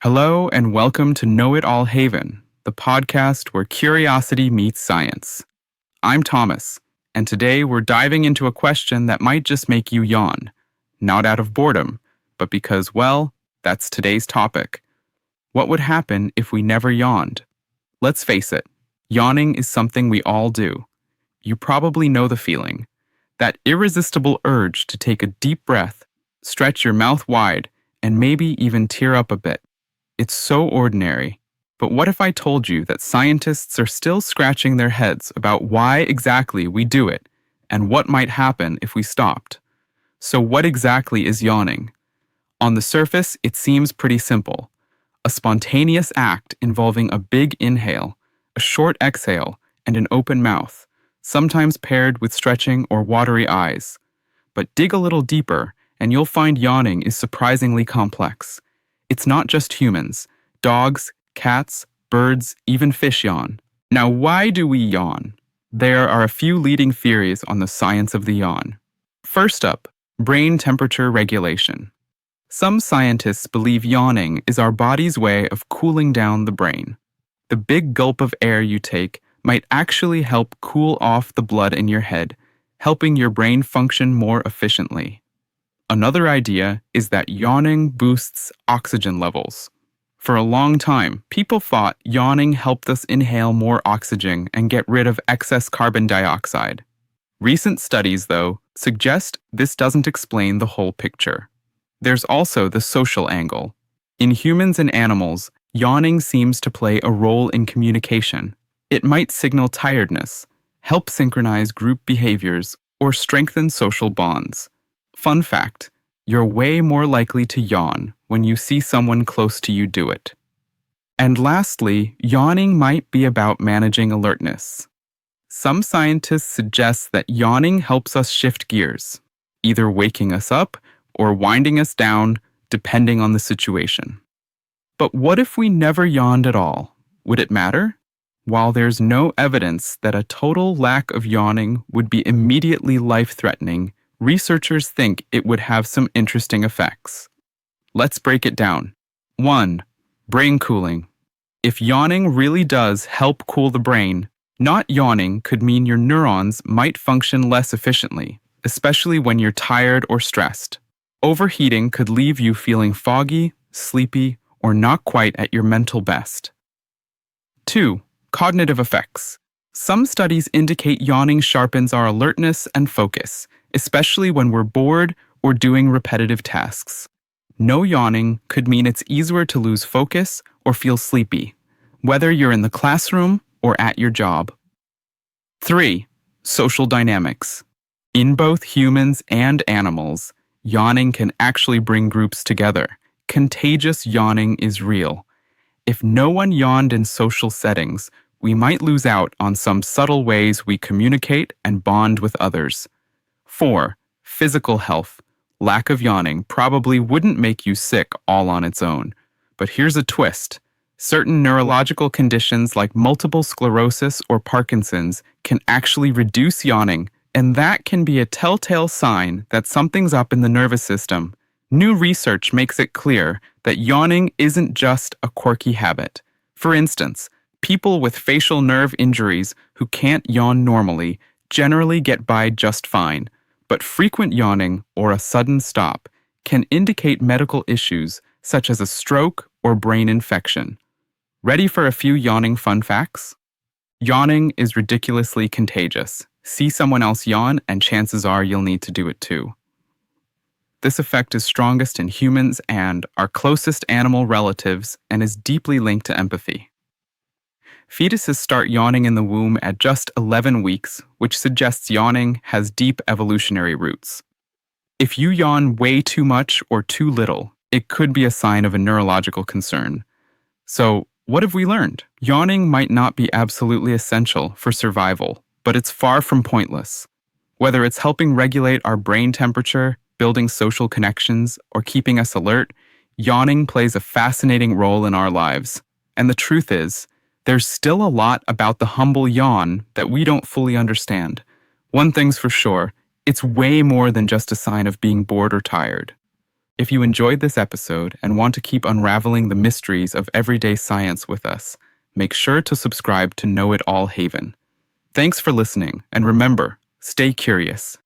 Hello and welcome to Know It All Haven, the podcast where curiosity meets science. I'm Thomas, and today we're diving into a question that might just make you yawn. Not out of boredom, but because, well, that's today's topic. What would happen if we never yawned? Let's face it, yawning is something we all do. You probably know the feeling. That irresistible urge to take a deep breath, stretch your mouth wide, and maybe even tear up a bit. It's so ordinary. But what if I told you that scientists are still scratching their heads about why exactly we do it and what might happen if we stopped? So what exactly is yawning? On the surface, it seems pretty simple. A spontaneous act involving a big inhale, a short exhale, and an open mouth, sometimes paired with stretching or watery eyes. But dig a little deeper, and you'll find yawning is surprisingly complex. It's not just humans. Dogs, cats, birds, even fish yawn. Now, why do we yawn? There are a few leading theories on the science of the yawn. First up, brain temperature regulation. Some scientists believe yawning is our body's way of cooling down the brain. The big gulp of air you take might actually help cool off the blood in your head, helping your brain function more efficiently. Another idea is that yawning boosts oxygen levels. For a long time, people thought yawning helped us inhale more oxygen and get rid of excess carbon dioxide. Recent studies, though, suggest this doesn't explain the whole picture. There's also the social angle. In humans and animals, yawning seems to play a role in communication. It might signal tiredness, help synchronize group behaviors, or strengthen social bonds. Fun fact, you're way more likely to yawn when you see someone close to you do it. And lastly, yawning might be about managing alertness. Some scientists suggest that yawning helps us shift gears, either waking us up or winding us down, depending on the situation. But what if we never yawned at all? Would it matter? While there's no evidence that a total lack of yawning would be immediately life-threatening, researchers think it would have some interesting effects. Let's break it down. 1. Brain cooling. If yawning really does help cool the brain, not yawning could mean your neurons might function less efficiently, especially when you're tired or stressed. Overheating could leave you feeling foggy, sleepy, or not quite at your mental best. 2. Cognitive effects. Some studies indicate yawning sharpens our alertness and focus, especially when we're bored or doing repetitive tasks. No yawning could mean it's easier to lose focus or feel sleepy, whether you're in the classroom or at your job. 3. Social dynamics. In both humans and animals, yawning can actually bring groups together. Contagious yawning is real. If no one yawned in social settings, we might lose out on some subtle ways we communicate and bond with others. 4. Physical health. Lack of yawning probably wouldn't make you sick all on its own. But here's a twist. Certain neurological conditions like multiple sclerosis or Parkinson's can actually reduce yawning, and that can be a telltale sign that something's up in the nervous system. New research makes it clear that yawning isn't just a quirky habit. For instance, people with facial nerve injuries who can't yawn normally generally get by just fine. But frequent yawning or a sudden stop can indicate medical issues such as a stroke or brain infection. Ready for a few yawning fun facts? Yawning is ridiculously contagious. See someone else yawn and chances are you'll need to do it too. This effect is strongest in humans and our closest animal relatives and is deeply linked to empathy. Fetuses start yawning in the womb at just 11 weeks, which suggests yawning has deep evolutionary roots. If you yawn way too much or too little, it could be a sign of a neurological concern. So, what have we learned? Yawning might not be absolutely essential for survival, but it's far from pointless. Whether it's helping regulate our brain temperature, building social connections, or keeping us alert, yawning plays a fascinating role in our lives. And the truth is, there's still a lot about the humble yawn that we don't fully understand. One thing's for sure, it's way more than just a sign of being bored or tired. If you enjoyed this episode and want to keep unraveling the mysteries of everyday science with us, make sure to subscribe to Know It All Haven. Thanks for listening, and remember, stay curious.